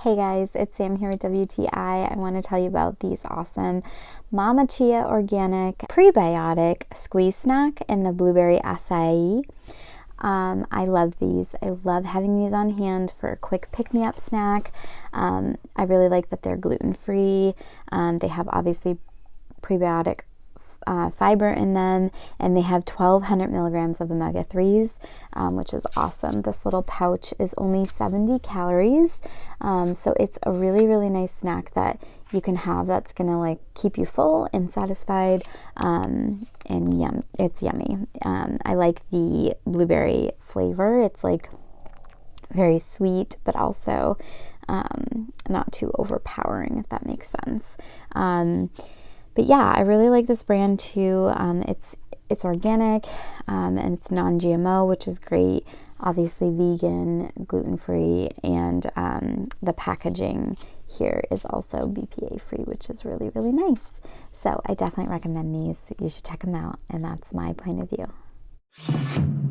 Hey guys, it's Sam here with WTI. I want to tell you about these awesome Mama Chia Organic Prebiotic Squeeze Snack in the Blueberry Acai. I love these. I love having these on hand for a quick pick-me-up snack. I really like that they're gluten-free. They have obviously prebiotic fiber in them, and they have 1,200 milligrams of omega-3s, which is awesome. This little pouch is only 70 calories, so it's a really nice snack that you can have that's gonna like keep you full and satisfied, and it's yummy. I like the blueberry flavor. It's like very sweet, but also not too overpowering, if that makes sense. But yeah, I really like this brand too. It's organic, and it's non-GMO, which is great. Obviously vegan, gluten-free, and the packaging here is also BPA-free, which is really nice. So I definitely recommend these. You should check them out, and that's my point of view.